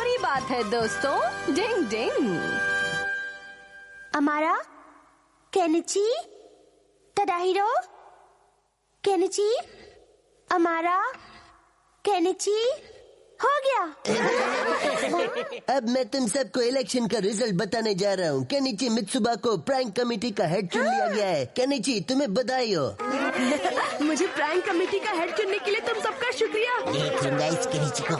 बुरी बात है दोस्तों। डिंग डिंग। अमारा, केनिची, तडाहिरो, केनिची, अमारा, केनिची, हो गया। अब मैं तुम सबको इलेक्शन का रिजल्ट बताने जा रहा हूँ। केनिची मित्सुबा को प्रैंक कमेटी का हेड चुन लिया गया है। केनिची, तुम्हें बधाई हो। मुझे प्रैंक कमेटी का हेड चुनने के लिए तुम सबका शुक्रिया। देख लूंगा इस केनिची को।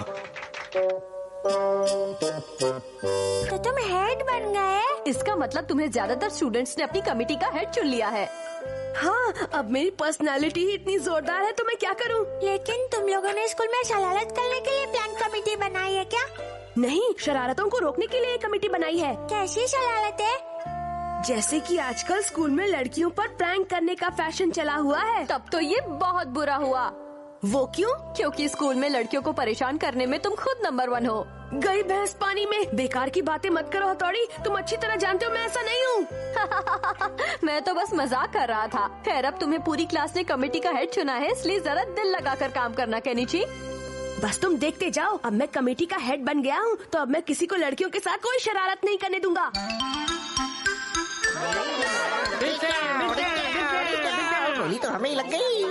तो तुम हेड बन गए। इसका मतलब तुम्हें ज्यादातर स्टूडेंट्स ने अपनी कमेटी का हेड चुन लिया है। हाँ, अब मेरी पर्सनालिटी ही इतनी जोरदार है तो मैं क्या करूँ? लेकिन तुम लोगों ने स्कूल में शरारत करने के लिए प्लान कमेटी बनाई है क्या? नहीं, शरारतों को रोकने के लिए कमेटी बनाई है। कैसी शरारत है? जैसे कि आजकल स्कूल में लड़कियों पर प्रैंक करने का फैशन चला हुआ है। तब तो ये बहुत बुरा हुआ। वो क्यों? क्योंकि स्कूल में लड़कियों को परेशान करने में तुम खुद नंबर 1 हो। गई भैंस पानी में। बेकार की बातें मत करो हथौड़ी, तुम अच्छी तरह जानते हो मैं ऐसा नहीं हूँ। मैं तो बस मजाक कर रहा था। खैर, अब तुम्हें पूरी क्लास ने कमेटी का हेड चुना है, इसलिए जरा दिल लगाकर काम करना केनिची। बस तुम देखते जाओ। अब मैं कमेटी का हेड बन गया हूँ तो अब मैं किसी को लड़कियों के साथ कोई शरारत नहीं करने दूंगा। गोली तो हमें ही लग गई।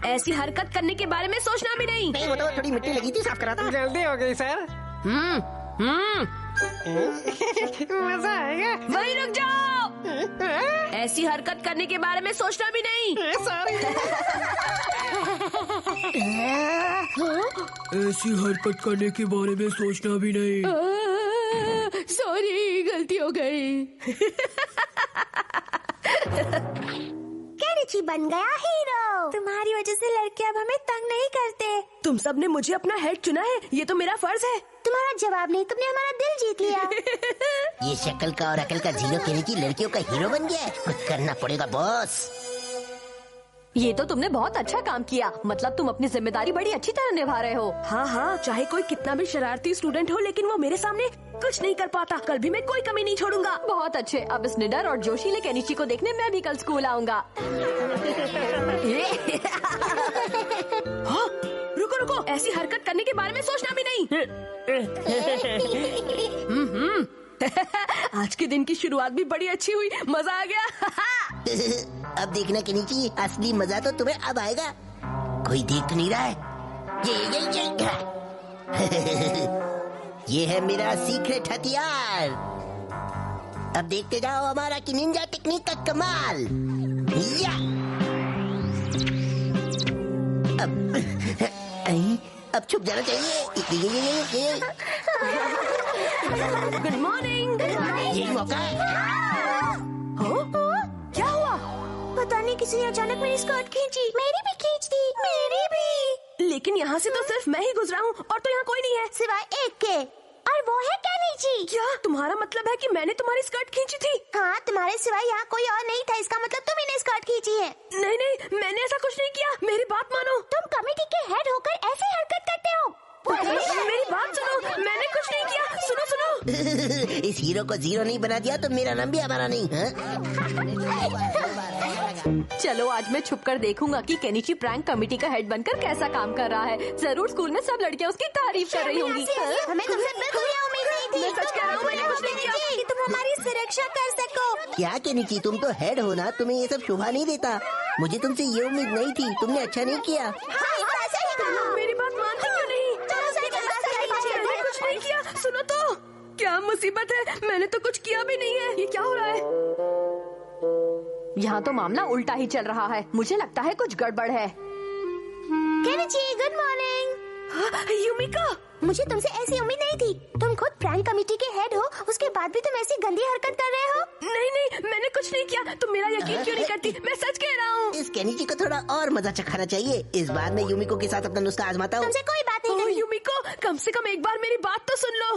ऐसी हरकत करने के बारे में सोचना भी नहीं। नहीं, वो तो थोड़ी मिट्टी लगी थी, साफ करा था। जल्दी हो गई सर। मजा आएगा। वहीं रुक जाओ। ऐसी हरकत करने के बारे में सोचना भी नहीं। ऐसी हरकत करने के बारे में सोचना भी नहीं। सॉरी, गलती हो गई। केनिची बन गया हीरो। तुम्हारी वजह से लड़के अब हमें तंग नहीं करते। तुम सब ने मुझे अपना हेड चुना है, ये तो मेरा फर्ज है। तुम्हारा जवाब नहीं, तुमने हमारा दिल जीत लिया। ये शक्ल का और अकल का जीरो केनिची लड़कियों का हीरो बन गया है। कुछ करना पड़ेगा बॉस। ये तो तुमने बहुत अच्छा काम किया। मतलब तुम अपनी जिम्मेदारी बड़ी अच्छी तरह निभा रहे हो। हाँ हाँ, चाहे कोई कितना भी शरारती स्टूडेंट हो, लेकिन वो मेरे सामने कुछ नहीं कर पाता। कल भी मैं कोई कमी नहीं छोड़ूंगा। बहुत अच्छे। अब इस निडर और जोशीले केनिची को देखने मैं भी कल स्कूल आऊंगा। हाँ, रुको रुको, ऐसी हरकत करने के बारे में सोचना भी नहीं। आज के दिन की शुरुआत भी बड़ी अच्छी हुई, मजा आ गया। अब देखना केनिची, असली मजा तो तुम्हें अब आएगा। कोई देख तो नहीं रहा है। ये है मेरा सीक्रेट हथियार। अब देखते जाओ हमारा कि निंजा टेक्निक का कमाल। या अब छुप जाना चाहिए। Good morning. यही मौका है। क्या हुआ? पता नहीं, किसी ने अचानक मेरी स्कर्ट खींची। मेरी भी खींच दी। मेरी भी। लेकिन यहाँ से तो सिर्फ मैं ही गुजरा हूँ और तो यहाँ कोई नहीं है सिवाय एक के, और वो है केनिची। क्या तुम्हारा मतलब है कि मैंने तुम्हारी स्कर्ट खींची थी? हाँ, तुम्हारे सिवाय यहाँ कोई और नहीं था। इसका मतलब तुम ही ने स्कर्ट खींची है। नहीं नहीं, मैंने ऐसा कुछ नहीं किया। मेरी बात मानो। तुम कमेटी के हेड होकर ऐसी हरकत करते हो। मेरी बात सुनो, मैंने कुछ नहीं किया। सुनो सुनो। इस हीरो को जीरो नहीं बना दिया तो मेरा नाम भी हमारा नहीं है। चलो, आज मैं छुप कर देखूंगा कि केनिची प्रैंक कमेटी का हेड बनकर कैसा काम कर रहा है। जरूर स्कूल में सब लड़कियां उसकी तारीफ कर रही होंगी। हमें तुमसे बिल्कुल ये उम्मीद नहीं थी। मैं सच कह रहा हूँ, मैंने कुछ नहीं किया। कि तुम हमारी सुरक्षा कर सको। क्या केनिची, तुम तो हेड हो ना, तुम्हें ये सब शोभा नहीं देता। मुझे तुमसे ये उम्मीद नहीं थी। तुमने अच्छा नहीं किया। मेरी बात मानते क्यों नहीं? मैंने कुछ नहीं किया। सुनो तो, क्या मुसीबत है? मैंने तो कुछ किया भी नहीं है। ये क्या हो रहा है? यहाँ तो मामला उल्टा ही चल रहा है। मुझे लगता है कुछ गड़बड़ है। Kenichi, good morning. यूमिका, मुझे तुमसे ऐसी उम्मीद नहीं थी। तुम खुद प्रैंक कमेटी के हेड हो, उसके बाद भी तुम ऐसी गंदी हरकत कर रहे हो। नहीं नहीं, मैंने कुछ नहीं किया। तुम मेरा यकीन क्यों नहीं करती? मैं सच कह रहा हूँ। इस केनिची को थोड़ा और मजा चखाना चाहिए। इस बार मैं यूमिको के साथ अपना नुस्खा आजमाता हूँ। तुमसे कोई बात नहीं करनी। यूमिको, कम से कम एक बार मेरी बात तो सुन लो।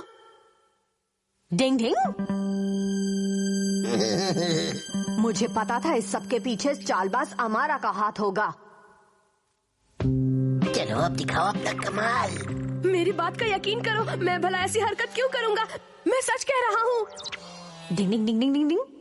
डिंग डिंग। मुझे पता था इस सब के पीछे चालबाज अमारा का हाथ होगा। चलो अब दिखाओ अपना कमाल। मेरी बात का यकीन करो, मैं भला ऐसी हरकत क्यों करूंगा? मैं सच कह रहा हूँ। डिंग डिंग डिंग डिंग डिंग डिंग।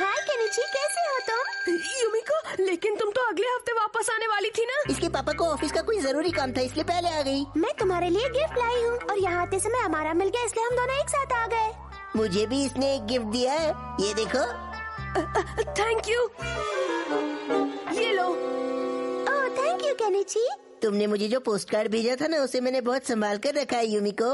हाय केनिची, कैसे हो तुम? युमिको, लेकिन तुम तो अगले हफ्ते वापस आने वाली थी ना? इसके पापा को ऑफिस का कोई जरूरी काम था इसलिए पहले आ गई। मैं तुम्हारे लिए गिफ्ट लाई हूँ और यहाँ आते समय हमारा मिल गया इसलिए हम दोनों एक साथ आ गए। मुझे भी इसने एक गिफ्ट दिया है, ये देखो। Thank you. ये लो। Oh thank you Kenichi. तुमने मुझे जो पोस्ट कार्ड भेजा था ना, उसे मैंने बहुत संभाल कर रखा है युमिको।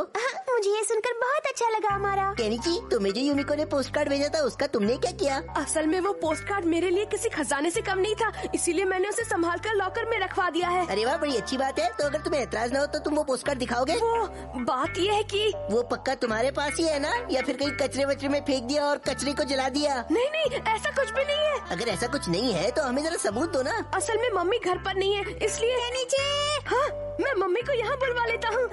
मुझे ये सुनकर बहुत अच्छा लगा हमारा। केनिची, तुम्हें जो युमिको ने पोस्ट कार्ड भेजा था उसका तुमने क्या किया? असल में वो पोस्ट कार्ड मेरे लिए किसी खजाने से कम नहीं था, इसीलिए मैंने उसे संभाल कर लॉकर में रखवा दिया है। अरे वाह, बड़ी अच्छी बात है। तो अगर तुम्हें एतराज ना हो तो तुम वो पोस्ट कार्ड दिखाओगे? वो बात ये है कि वो पक्का तुम्हारे पास ही है ना, या फिर कहीं कचरे वचरे में फेंक दिया और कचरे को जला दिया? नहीं नहीं, ऐसा कुछ भी नहीं है। अगर ऐसा कुछ नहीं है तो हमें जरा सबूत दो ना। असल में मम्मी घर पर नहीं है, इसलिए नीचे। हाँ, मैं मम्मी को यहाँ बुलवा लेता हूँ।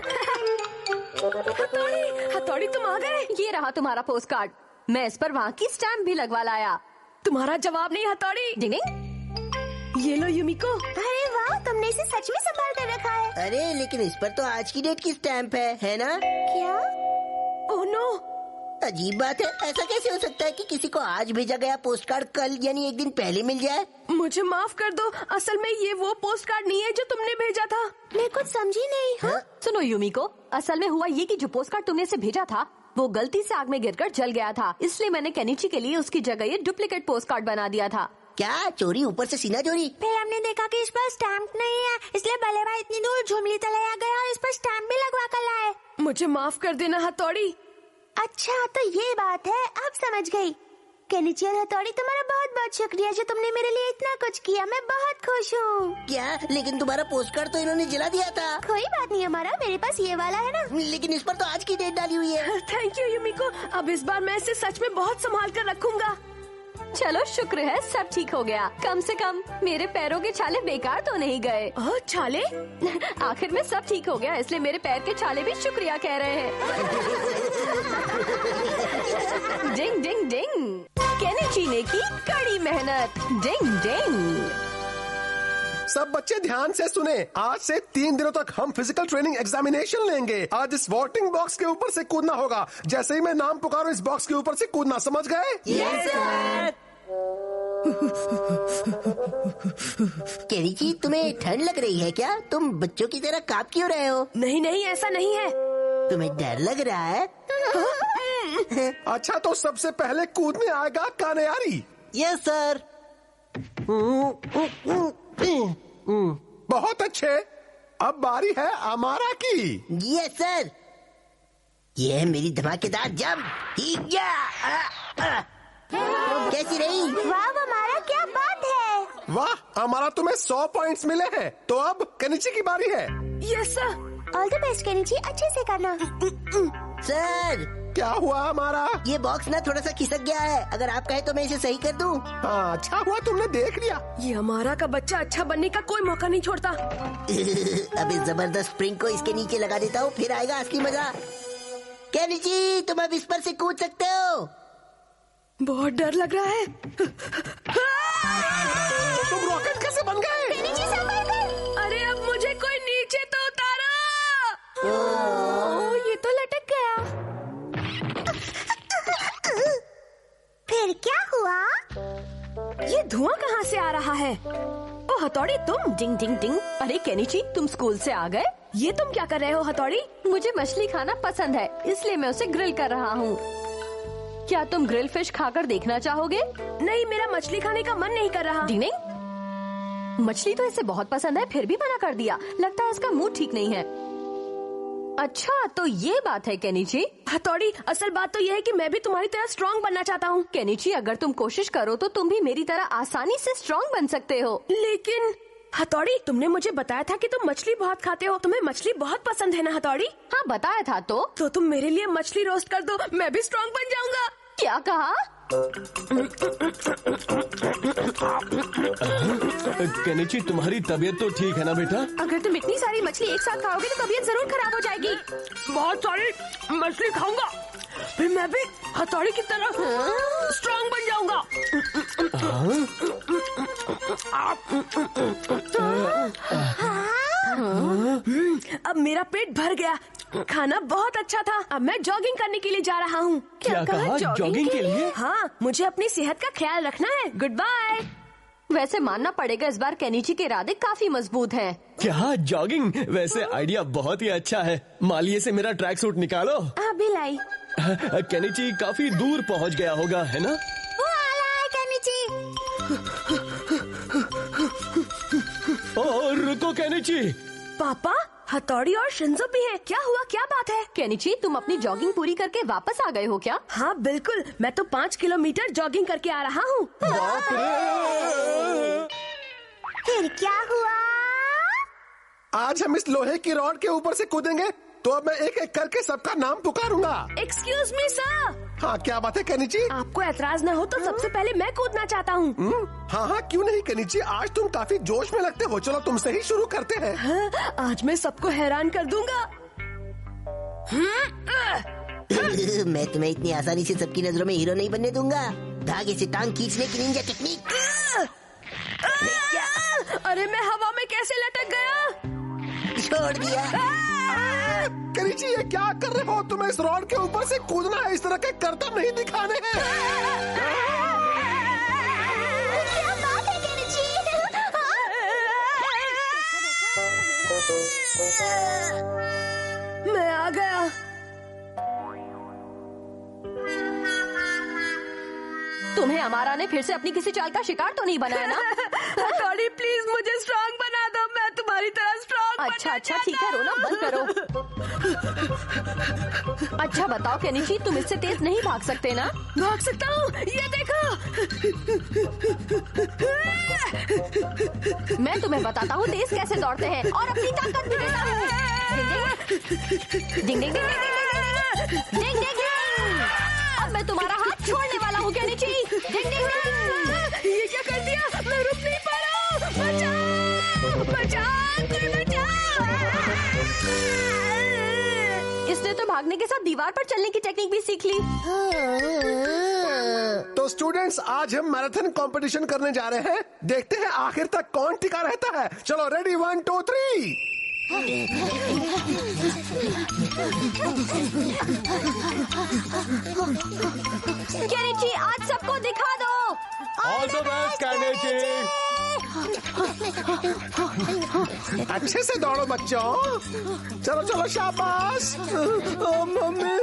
हथौड़ी, तुम आ गए। ये रहा तुम्हारा पोस्ट कार्ड। मैं इस पर वहाँ की स्टैम्प भी लगवा लाया। तुम्हारा जवाब नहीं हथौड़ी। डिंग डिंग। ये लो युमिको। अरे वाह, तुमने इसे सच में संभाल कर रखा है। अरे लेकिन इस पर तो आज की डेट की स्टैम्प है ना? क्या? ओह नो, अजीब बात है। ऐसा कैसे हो सकता है कि किसी को आज भेजा गया पोस्ट कार्ड कल यानी एक दिन पहले मिल जाए? मुझे माफ कर दो, असल में ये वो पोस्ट कार्ड नहीं है जो तुमने भेजा था। मैं कुछ समझी नहीं। हाँ? सुनो युमिको, असल में हुआ ये कि जो पोस्ट कार्ड तुमने इसे भेजा था वो गलती से आग में गिरकर जल गया था, इसलिए मैंने केनिची के लिए उसकी जगह ये डुप्लीकेट पोस्ट कार्ड बना दिया था। क्या चोरी, ऊपर से सीना चोरी? फिर हमने देखा कि इस पर स्टैम्प नहीं है, इसलिए भले भाई इतनी दूर झुमली तले आ गया और इस पर स्टैम्प भी लगवा कर लाए। मुझे माफ कर देना हथौड़ी। अच्छा तो ये बात है, अब समझ गई। केनिची और हथौड़ी, तुम्हारा बहुत बहुत शुक्रिया जो तुमने मेरे लिए इतना कुछ किया। मैं बहुत खुश हूँ। क्या? लेकिन तुम्हारा पोस्ट कार्ड तो इन्होंने जला दिया था। कोई बात नहीं, हमारा मेरे पास ये वाला है ना। लेकिन इस पर तो आज की डेट डाली हुई है। थैंक यू युमिको, अब इस बार मैं इसे सच में बहुत संभाल कर रखूंगा। चलो शुक्र है सब ठीक हो गया। कम से कम मेरे पैरों के छाले बेकार तो नहीं गए। ओह छाले? आखिर में सब ठीक हो गया, इसलिए मेरे पैर के छाले भी शुक्रिया कह रहे हैं। डिंग डिंग डिंग। केनिची ने की कड़ी मेहनत। डिंग डिंग। सब बच्चे ध्यान से सुने। आज से 3 दिनों तक हम फिजिकल ट्रेनिंग एग्जामिनेशन लेंगे। आज इस वोटिंग बॉक्स के ऊपर से कूदना होगा। जैसे ही मैं नाम पुकारूं इस बॉक्स के ऊपर से कूदना, समझ गए? Yes sir. केनिची, तुम्हें ठंड लग रही है क्या? तुम बच्चों की तरह कांप क्यों रहे हो? नहीं नहीं, ऐसा नहीं है। तुम्हें डर लग रहा है? अच्छा तो सबसे पहले कूदने आएगा कानेयारी। Yes sir. बहुत अच्छे। अब बारी है अमारा की। Yes sir. ये है मेरी धमाकेदार जंप। कैसी रही? वाह हमारा, क्या बात है। वाह, हमारा तुम्हें 100 पॉइंट्स मिले हैं। तो अब केनिची की बारी है। Yes sir. All the best Kenichi, अच्छे से करना। सर, क्या हुआ हमारा? ये बॉक्स ना थोड़ा सा खिसक गया है। अगर आप कहे तो मैं इसे सही कर दूं। हाँ, अच्छा हुआ तुमने देख लिया। ये हमारा का बच्चा अच्छा बनने का कोई मौका नहीं छोड़ता। अब इस जबरदस्त स्प्रिंग को इसके नीचे लगा देता हूँ, फिर आएगा असली मजा। केनिची, तुम अब इस पर से कूद सकते हो। बहुत डर लग रहा है। तुम रॉकेट कैसे बन गए? केनिची संभल कर। अरे अब मुझे कोई नीचे तो उतारो। ओह, ये तो लटक गया। फिर क्या हुआ? ये धुआं कहाँ से आ रहा है? ओ हथौड़ी, तुम? डिंग डिंग डिंग। अरे केनिची, तुम स्कूल से आ गए? ये तुम क्या कर रहे हो हथौड़ी? मुझे मछली खाना पसंद है, इसलिए मैं उसे ग्रिल कर रहा हूँ। क्या तुम ग्रिल फिश खाकर देखना चाहोगे? नहीं, मेरा मछली खाने का मन नहीं कर रहा। डिंग डिंग। मछली तो इसे बहुत पसंद है, फिर भी मना कर दिया। लगता है इसका मूड ठीक नहीं है। अच्छा तो ये बात है केनिची। हथौड़ी, असल बात तो ये है कि मैं भी तुम्हारी तरह स्ट्रॉन्ग बनना चाहता हूँ। केनिची, अगर तुम कोशिश करो तो तुम भी मेरी तरह आसानी से स्ट्रॉन्ग बन सकते हो। लेकिन हथौड़ी, तुमने मुझे बताया था कि तुम मछली बहुत खाते हो। तुम्हें मछली बहुत पसंद है ना हथौड़ी? हाँ बताया था। तो तुम मेरे लिए मछली रोस्ट कर दो, मैं भी स्ट्रॉन्ग बन जाऊंगा। क्या कहा? केनिची, तुम्हारी तबीयत तो ठीक है ना बेटा? अगर तुम इतनी सारी मछली एक साथ खाओगे तो तबीयत जरूर खराब हो जाएगी। बहुत सारी मछली खाऊंगा, फिर मैं भी हथौड़ी की तरह स्ट्रॉन्ग बन जाऊंगा। अब मेरा पेट भर गया, खाना बहुत अच्छा था। अब मैं जॉगिंग करने के लिए जा रहा हूँ। क्या कहा? जॉगिंग के लिए? हाँ, मुझे अपनी सेहत का ख्याल रखना है। Good bye. वैसे मानना पड़ेगा, इस बार केनिची के इरादे काफी मजबूत हैं। क्या जॉगिंग? वैसे आइडिया बहुत ही अच्छा है। मालिये से मेरा ट्रैक सूट निकालो। अभी लाई। केनिची काफी दूर पहुंच गया होगा, है ना? वो आ रहा है केनिची। और रुको केनिची। पापा, हथौड़ी और शिंजो भी है। क्या हुआ? क्या बात है? केनिची, तुम अपनी जॉगिंग पूरी करके वापस आ गए हो क्या? हाँ बिल्कुल, मैं तो 5 किलोमीटर जॉगिंग करके आ रहा हूँ। फिर क्या हुआ? आज हम इस लोहे की रॉड के ऊपर से कूदेंगे, तो अब मैं एक एक करके सबका नाम पुकारूंगा। Excuse me sir. हाँ, क्या बात है केनिची? आपको एतराज न हो तो सबसे पहले मैं कूदना चाहता हूँ। हाँ हाँ, क्यों नहीं केनिची, आज तुम काफी जोश में लगते हो। चलो तुमसे ही शुरू करते हैं। हाँ, आज मैं सबको हैरान कर दूंगा। मैं तुम्हें इतनी आसानी से सबकी नजरों में हीरो नहीं बनने दूंगा। धागे से टांग खींचने की निंजा टेक्निक। अरे मैं हवा में कैसे लटक गया? छोड़ दिया। केनिची, ये क्या कर रहे हो? तुम्हें इस रॉड के ऊपर से कूदना है, इस तरह के करतब नहीं दिखाने हैं। क्या बात है केनिची? मैं आ गया। तुम्हें अमारा ने फिर से अपनी किसी चाल का शिकार तो नहीं बनाया ना? हथौड़ी, प्लीज मुझे स्ट्रांग बना दो। मैं तुम्हारी तरह स्ट्रांग। अच्छा, ठीक है, रोना बंद करो। अच्छा बताओ केनिची, तुम इससे तेज नहीं भाग सकते ना? भाग सकता हूँ, ये देखो। मैं तुम्हें बताता हूँ तेज कैसे दौड़ते हैं और अपनी ताकत भी देता हूँ। डिंग डिंग डिंग डिंग डिंग डिंग डिंग डिंग। अब मैं तुम्हारा हाथ छोड़ने वाला हूँ केनिची। डिंग डिंग डिंग। ये क्या कर दिया? मैं रुक नहीं पा रहा हूँ। बचाओ, बचाओ, कोई बचाओ। इसने तो भागने के साथ दीवार पर चलने की टेक्निक भी सीख ली। तो स्टूडेंट्स, आज हम मैराथन कंपटीशन करने जा रहे हैं। देखते हैं आखिर तक कौन टिका रहता है। चलो रेडी, 1 2 3। केनिची, आज सबको दिखा दो। All the best Kenichi. अच्छे से दौड़ो बच्चों। चलो चलो, शाबाश। मम्मी।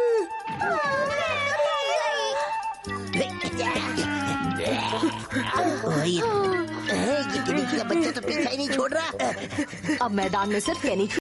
ये केनिची का बच्चा तो पीछा ही नहीं छोड़ रहा। अब मैदान में सिर्फ केनिची